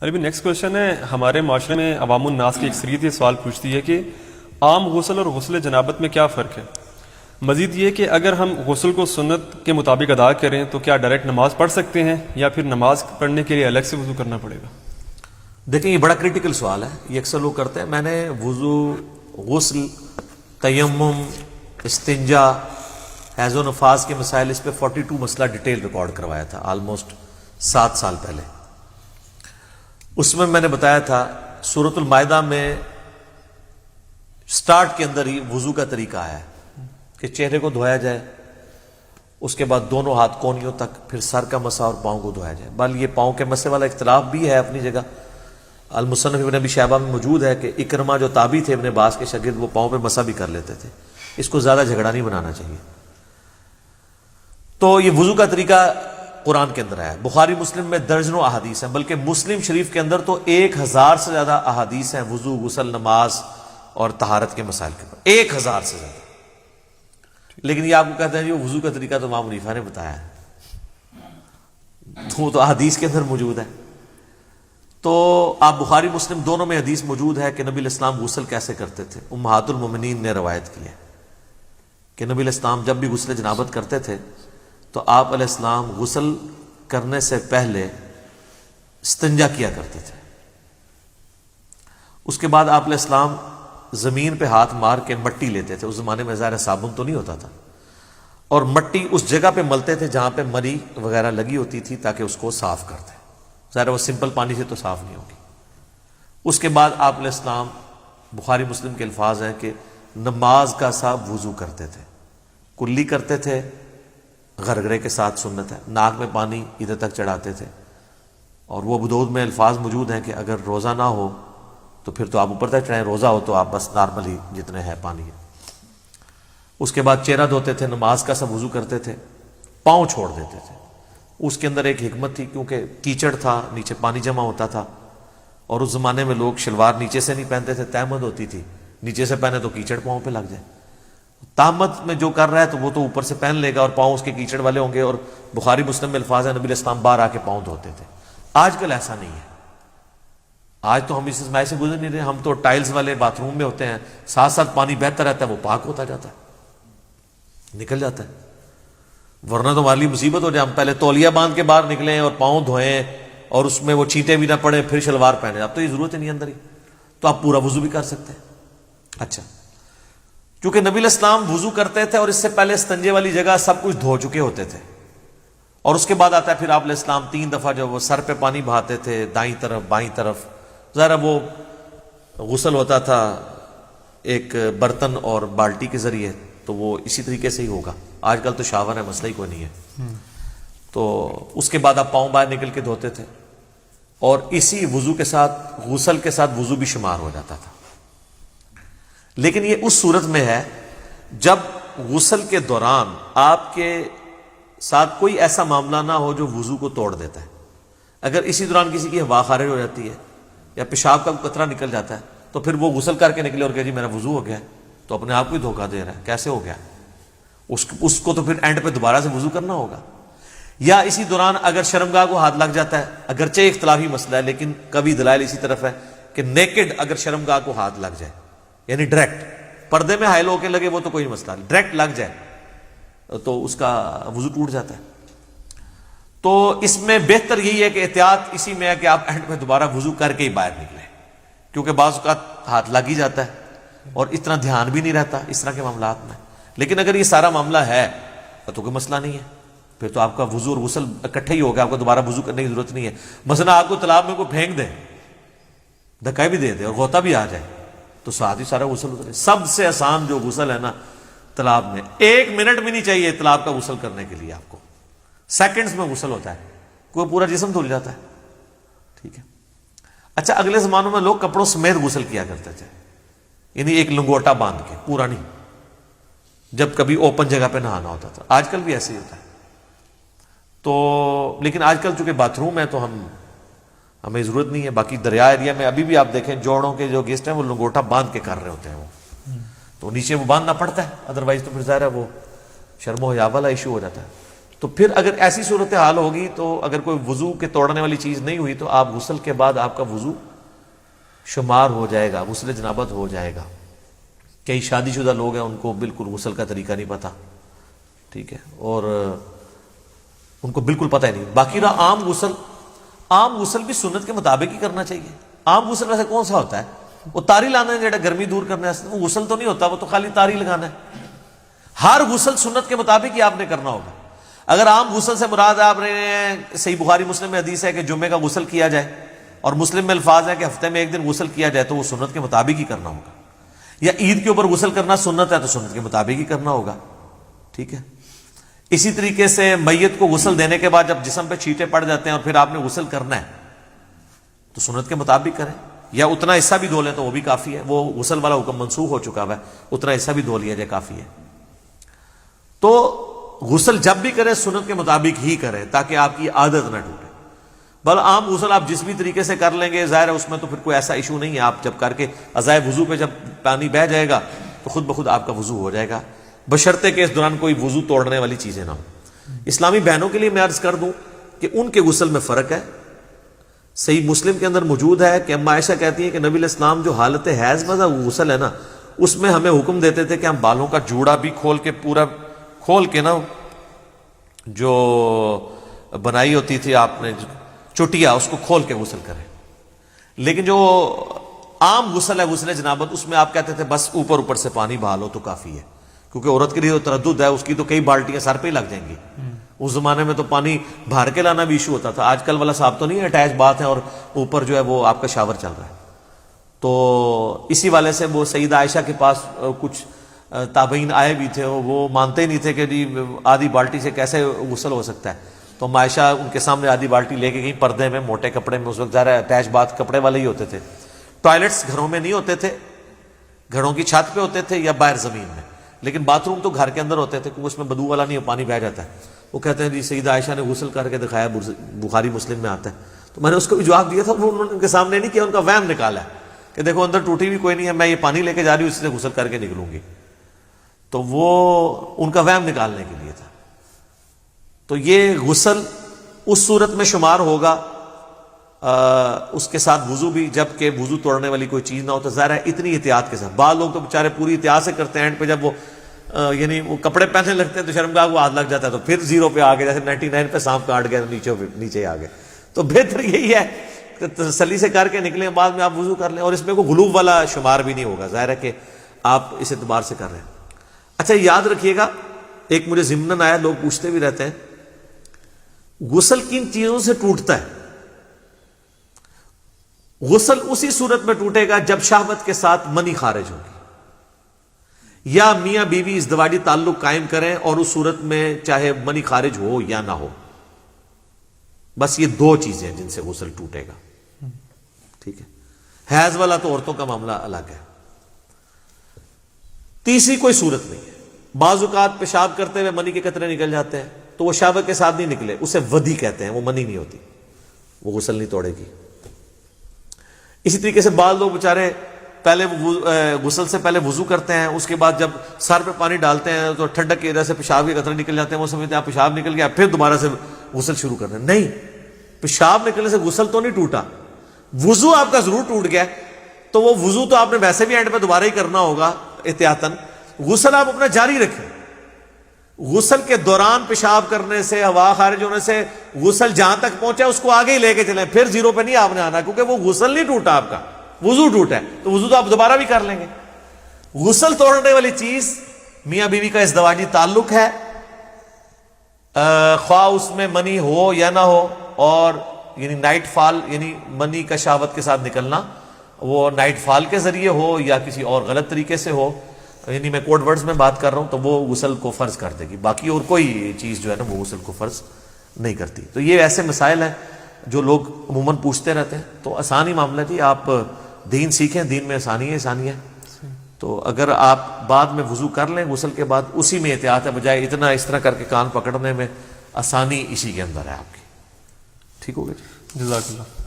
ابھی next question ہے، ہمارے معاشرے میں عوام الناس کی اکثریت یہ سوال پوچھتی ہے کہ عام غسل اور غسل جنابت میں کیا فرق ہے؟ مزید یہ کہ اگر ہم غسل کو سنت کے مطابق ادا کریں تو کیا ڈائریکٹ نماز پڑھ سکتے ہیں یا پھر نماز پڑھنے کے لیے الگ سے وضو کرنا پڑے گا؟ دیکھیں یہ بڑا کریٹیکل سوال ہے، یہ اکثر لوگ کرتے ہیں. میں نے وضو، غسل، تیمم، استنجا، حیض و نفاس کے مسائل، اس پہ 42 مسئلہ ڈیٹیل ریکارڈ کروایا تھا آلموسٹ 7 سال پہلے. اس میں نے بتایا تھا سورۃ المائدہ میں سٹارٹ کے اندر ہی وضو کا طریقہ آیا ہے کہ چہرے کو دھویا جائے، اس کے بعد دونوں ہاتھ کونیوں تک، پھر سر کا مسح اور پاؤں کو دھویا جائے. بل یہ پاؤں کے مسح والا اختلاف بھی ہے اپنی جگہ. المصنف ابن ابی شیبہ میں موجود ہے کہ اکرمہ جو تابعی تھے ابن عباس کے شاگرد، وہ پاؤں پہ مسح بھی کر لیتے تھے. اس کو زیادہ جھگڑا نہیں بنانا چاہیے. تو یہ وضو کا طریقہ قرآن کے اندر ہے، بخاری مسلم میں درجنوں احادیث ہیں، بلکہ مسلم شریف کے اندر تو 1000 سے زیادہ احادیث ہیں وضو، غسل، نماز اور طہارت کے مسائل کے اوپر، 1000 سے زیادہ. لیکن یہ آپ کو کہتے ہیں جو وضو کا طریقہ تو امام حنیفہ نے بتایا ہے، تو احادیث کے اندر موجود ہے. تو آپ بخاری مسلم دونوں میں حدیث موجود ہے کہ نبی علیہ السلام غسل کیسے کرتے تھے. امہات المومنین نے روایت کی ہے کہ نبی علیہ السلام جب بھی غسل جنابت کرتے تھے تو آپ علیہ السلام غسل کرنے سے پہلے استنجا کیا کرتے تھے. اس کے بعد آپ علیہ السلام زمین پہ ہاتھ مار کے مٹی لیتے تھے. اس زمانے میں ظاہر صابن تو نہیں ہوتا تھا، اور مٹی اس جگہ پہ ملتے تھے جہاں پہ مری وغیرہ لگی ہوتی تھی تاکہ اس کو صاف کرتے. ظاہر وہ سمپل پانی سے تو صاف نہیں ہوگی. اس کے بعد آپ علیہ السلام، بخاری مسلم کے الفاظ ہیں کہ نماز کا سا وضو کرتے تھے، کلی کرتے تھے، غرغرے کے ساتھ سنت ہے، ناک میں پانی ادھر تک چڑھاتے تھے. اور وہ ابو داؤد میں الفاظ موجود ہیں کہ اگر روزہ نہ ہو تو پھر تو آپ اوپر تک چڑھائیں، روزہ ہو تو آپ بس نارمل ہی جتنے ہے پانی ہے. اس کے بعد چہرہ دھوتے تھے، نماز کا سب وضو کرتے تھے، پاؤں چھوڑ دیتے تھے. اس کے اندر ایک حکمت تھی، کیونکہ کیچڑ تھا، نیچے پانی جمع ہوتا تھا، اور اس زمانے میں لوگ شلوار نیچے سے نہیں پہنتے تھے، تہمت ہوتی تھی، نیچے سے پہنے تو کیچڑ پاؤں پہ لگ جائے. تہمت میں جو کر رہا ہے تو وہ تو اوپر سے پہن لے گا اور پاؤں اس کے کیچڑ والے ہوں گے. اور بخاری مسلم میں الفاظ ہیں نبی علیہ السلام باہر آ کے پاؤں دھوتے تھے. آج کل ایسا نہیں ہے. آج تو ہم اس اسماعی سے گزر نہیں رہے، ہم تو ٹائلز والے باتھ روم میں ہوتے ہیں، ساتھ ساتھ پانی بہتا رہتا ہے، وہ پاک ہوتا جاتا ہے، نکل جاتا ہے. ورنہ تو ہمارے لیے مصیبت ہو جائے، ہم پہلے تولیہ باندھ کے باہر نکلیں اور پاؤں دھوئیں اور اس میں وہ چینٹے بھی نہ پڑیں پھر شلوار پہنے. اب تو یہ ضرورت ہی نہیں اندر ہی، تو آپ پورا وضو بھی کر سکتے ہیں. اچھا، کیونکہ نبی علیہ السلام وضو کرتے تھے اور اس سے پہلے استنجے والی جگہ سب کچھ دھو چکے ہوتے تھے، اور اس کے بعد آتا ہے پھر آپ علیہ السلام 3 دفعہ جو وہ سر پہ پانی بہاتے تھے، دائیں طرف بائیں طرف. ذرا وہ غسل ہوتا تھا ایک برتن اور بالٹی کے ذریعے، تو وہ اسی طریقے سے ہی ہوگا. آج کل تو شاور ہے، مسئلہ ہی کوئی نہیں ہے. تو اس کے بعد آپ پاؤں باہر نکل کے دھوتے تھے، اور اسی وضو کے ساتھ غسل کے ساتھ وضو بھی شمار ہو جاتا تھا. لیکن یہ اس صورت میں ہے جب غسل کے دوران آپ کے ساتھ کوئی ایسا معاملہ نہ ہو جو وضو کو توڑ دیتا ہے. اگر اسی دوران کسی کی ہوا خارج ہو جاتی ہے یا پیشاب کا قطرہ نکل جاتا ہے تو پھر وہ غسل کر کے نکلے اور کہ جی میرا وضو ہو گیا ہے، تو اپنے آپ کو ہی دھوکہ دے رہا ہے. کیسے ہو گیا؟ اس کو تو پھر اینڈ پہ دوبارہ سے وضو کرنا ہوگا. یا اسی دوران اگر شرمگاہ کو ہاتھ لگ جاتا ہے، اگرچہ اختلافی مسئلہ ہے لیکن کبھی دلائل اسی طرف ہے کہ نیکڈ اگر شرمگاہ کو ہاتھ لگ جائے، یعنی ڈائریکٹ پردے میں حائل ہو کے لگے وہ تو کوئی مسئلہ نہیں، ڈائریکٹ لگ جائے تو اس کا وضو ٹوٹ جاتا ہے. تو اس میں بہتر یہی ہے کہ احتیاط اسی میں ہے کہ آپ اینڈ پہ دوبارہ وضو کر کے ہی باہر نکلیں، کیونکہ بعض اوقات ہاتھ لگ ہی جاتا ہے اور اتنا دھیان بھی نہیں رہتا اس طرح کے معاملات میں. لیکن اگر یہ سارا معاملہ ہے تو کوئی مسئلہ نہیں ہے، پھر تو آپ کا وضو اور غسل اکٹھے ہی ہوگا، آپ کو دوبارہ وضو کرنے کی ضرورت نہیں ہے. مثلا آپ کو تالاب میں کوئی پھینک دے، دھکا بھی دے دے اور غوطہ بھی آ جائے تو ساتھ ہی سارا غسل اترے. سب سے آسان جو غسل ہے نا تالاب میں، 1 منٹ بھی نہیں چاہیے تالاب کا غسل کرنے کے لیے، آپ کو سیکنڈز میں غسل ہوتا ہے، کوئی پورا جسم دھل جاتا ہے. ٹھیک ہے. اچھا، اگلے زمانوں میں لوگ کپڑوں سمیت غسل کیا کرتے تھے، یعنی ایک لنگوٹا باندھ کے، پورا نہیں، جب کبھی اوپن جگہ پہ نہانا ہوتا تھا. آج کل بھی ایسے ہی ہوتا ہے. تو لیکن آج کل چونکہ باتھ روم ہے تو ہمیں ضرورت نہیں ہے. باقی دریا ایریا میں ابھی بھی آپ دیکھیں جوڑوں کے جو گیسٹ ہیں وہ لنگوٹا باندھ کے کر رہے ہوتے ہیں، وہ تو نیچے وہ باندھنا پڑتا ہے، ادروائز تو پھر ظاہر ہے وہ شرم و حیا والا ایشو ہو جاتا ہے. تو پھر اگر ایسی صورتحال ہوگی تو اگر کوئی وضو کے توڑنے والی چیز نہیں ہوئی تو آپ غسل کے بعد آپ کا وضو شمار ہو جائے گا، غسل جنابت ہو جائے گا. کئی شادی شدہ لوگ ہیں ان کو بالکل غسل کا طریقہ نہیں پتا، ٹھیک ہے، اور ان کو بالکل پتہ ہی نہیں. باقی رہا عام غسل بھی سنت کے مطابق ہی کرنا چاہیے. عام غسل ویسے کون سا ہوتا ہے؟ وہ تاری لانا ہے، جڑا گرمی دور کرنا ہے، وہ غسل تو نہیں ہوتا، وہ تو خالی تاری لگانا ہے. ہر غسل سنت کے مطابق ہی آپ نے کرنا ہوگا. اگر عام غسل سے مراد آپ نے صحیح بخاری مسلم میں حدیث ہے کہ جمعے کا غسل کیا جائے، اور مسلم میں الفاظ ہے کہ ہفتے میں ایک دن غسل کیا جائے، تو وہ سنت کے مطابق ہی کرنا ہوگا. یا عید کے اوپر غسل کرنا سنت ہے تو سنت کے مطابق ہی کرنا ہوگا، ٹھیک ہے. اسی طریقے سے میت کو غسل دینے کے بعد جب جسم پہ چھینٹے پڑ جاتے ہیں اور پھر آپ نے غسل کرنا ہے تو سنت کے مطابق کریں، یا اتنا حصہ بھی دھو لیں تو وہ بھی کافی ہے. وہ غسل والا حکم منسوخ ہو چکا ہے، اتنا حصہ بھی دھو لیا جائے کافی ہے. تو غسل جب بھی کریں سنت کے مطابق ہی کریں تاکہ آپ کی عادت نہ ٹوٹے. بل عام غسل آپ جس بھی طریقے سے کر لیں گے ظاہر ہے اس میں تو پھر کوئی ایسا ایشو نہیں ہے. آپ جب کر کے ازائے وضو پہ جب پانی بہ جائے گا تو خود بخود آپ کا وضو ہو جائے گا، بشرطے کہ اس دوران کوئی وضو توڑنے والی چیزیں نہ ہوں. اسلامی بہنوں کے لیے میں عرض کر دوں کہ ان کے غسل میں فرق ہے. صحیح مسلم کے اندر موجود ہے کہ اما عائشہ کہتی ہیں کہ نبی علیہ السلام جو حالت حیض میں غسل ہے نا، اس میں ہمیں حکم دیتے تھے کہ ہم بالوں کا جوڑا بھی کھول کے پورا کھول کے نا، جو بنائی ہوتی تھی آپ نے چٹیا، اس کو کھول کے غسل کریں. لیکن جو عام غسل ہے غسل جنابت، اس میں آپ کہتے تھے بس اوپر سے پانی بہا لو تو کافی ہے، کیونکہ عورت کے لیے تردد ہے، اس کی تو کئی بالٹیاں سر پہ ہی لگ جائیں گی. اس زمانے میں تو پانی بھر کے لانا بھی ایشو ہوتا تھا. آج کل والا صاحب تو نہیں ہے، اٹیچ بات ہے اور اوپر جو ہے وہ آپ کا شاور چل رہا ہے. تو اسی والے سے وہ سیدہ عائشہ کے پاس کچھ تابعین آئے بھی تھے، وہ مانتے ہی نہیں تھے کہ جی آدھی بالٹی سے کیسے غسل ہو سکتا ہے. تو عائشہ ان کے سامنے آدھی بالٹی لے کے گئی، پردے میں موٹے کپڑے میں، اس وقت ذرا اٹیچ بات کپڑے والے ہی ہوتے تھے. ٹوائلٹس گھروں میں نہیں ہوتے تھے، گھروں کی چھت پہ ہوتے تھے یا باہر زمین میں، لیکن باتھ روم تو گھر کے اندر ہوتے تھے کیونکہ اس میں بدبو والا نہیں، پانی بہ جاتا ہے. وہ کہتے ہیں جی سیدہ عائشہ نے غسل کر کے دکھایا، بخاری مسلم میں آتا ہے. تو میں نے اس کو بھی جواب دیا تھا، انہوں نے ان کے سامنے نہیں کیا، ان کا وہم نکالا ہے کہ دیکھو اندر ٹوٹی بھی کوئی نہیں ہے، میں یہ پانی لے کے جا رہی ہوں، اس سے غسل کر کے نکلوں گی. تو وہ ان کا وہم نکالنے کے لیے تھا. تو یہ غسل اس صورت میں شمار ہوگا اس کے ساتھ وضو بھی، جب کہ وضو توڑنے والی کوئی چیز نہ ہو. تو ظاہر ہے اتنی احتیاط کے ساتھ، بعض لوگ تو بیچارے پوری احتیاط سے کرتے ہیں، اینڈ پہ جب وہ یعنی وہ کپڑے پہننے لگتے ہیں تو شرمگاہ کو ہاتھ لگ جاتا ہے، تو پھر 0 پہ آ گئے، جیسے 99 پہ سانپ کاٹ گیا نیچے آ گئے. تو بہتر یہی ہے کہ تسلی سے کر کے نکلیں، بعد میں آپ وضو کر لیں، اور اس میں کوئی غلوب والا شمار بھی نہیں ہوگا. ظاہر ہے کہ آپ اس اعتبار سے کر رہے ہیں. اچھا یاد رکھیے گا، ایک مجھے ضمناً آیا، لوگ پوچھتے بھی رہتے ہیں غسل کن چیزوں سے ٹوٹتا ہے. غسل اسی صورت میں ٹوٹے گا جب شہوت کے ساتھ منی خارج ہوگی، یا میاں بیوی ازدواجی تعلق قائم کریں اور اس صورت میں چاہے منی خارج ہو یا نہ ہو. بس یہ 2 چیزیں ہیں جن سے غسل ٹوٹے گا، ٹھیک ہے. حیض والا تو عورتوں کا معاملہ الگ ہے. تیسری کوئی صورت نہیں ہے. بعض اوقات پیشاب کرتے ہوئے منی کے قطرے نکل جاتے ہیں تو وہ شہوت کے ساتھ نہیں نکلے، اسے ودی کہتے ہیں، وہ منی نہیں ہوتی، وہ غسل نہیں توڑے گی. اسی طریقے سے بعض لوگ بیچارے پہلے غسل سے پہلے وضو کرتے ہیں، اس کے بعد جب سر پہ پانی ڈالتے ہیں تو ٹھنڈک کی وجہ سے پیشاب کے قطرے نکل جاتے ہیں، وہ سمجھتے ہیں پیشاب نکل گیا پھر دوبارہ سے غسل شروع کرنا. نہیں، پیشاب نکلنے سے غسل تو نہیں ٹوٹا، وضو آپ کا ضرور ٹوٹ گیا. تو وہ وضو تو آپ نے ویسے بھی اینڈ پہ دوبارہ ہی کرنا ہوگا احتیاطاً. غسل آپ اپنا جاری رکھیں. غسل کے دوران پیشاب کرنے سے، ہوا خارج ہونے سے غسل جہاں تک پہنچا اس کو آگے ہی لے کے چلیں، پھر 0 پہ نہیں آپ نے آنا، کیونکہ وہ غسل نہیں ٹوٹا، آپ کا وضو ٹوٹا ہے. تو وضو تو آپ دوبارہ بھی کر لیں گے. غسل توڑنے والی چیز میاں بیوی کا ازدواجی تعلق ہے، خواہ اس میں منی ہو یا نہ ہو، اور یعنی نائٹ فال، یعنی منی کا شہوت کے ساتھ نکلنا، وہ نائٹ فال کے ذریعے ہو یا کسی اور غلط طریقے سے ہو، یعنی میں کوڈ ورڈز میں بات کر رہا ہوں، تو وہ غسل کو فرض کر دے گی. باقی اور کوئی چیز جو ہے نا وہ غسل کو فرض نہیں کرتی. تو یہ ایسے مسائل ہیں جو لوگ عموماً پوچھتے رہتے ہیں. تو آسان ہی معاملہ جی، آپ دین سیکھیں، دین میں آسانی ہے. تو اگر آپ بعد میں وضو کر لیں غسل کے بعد، اسی میں احتیاط ہے، بجائے اتنا اس طرح کر کے کان پکڑنے میں، آسانی اسی کے اندر ہے آپ کی. ٹھیک ہو گیا جی، جزاک اللہ.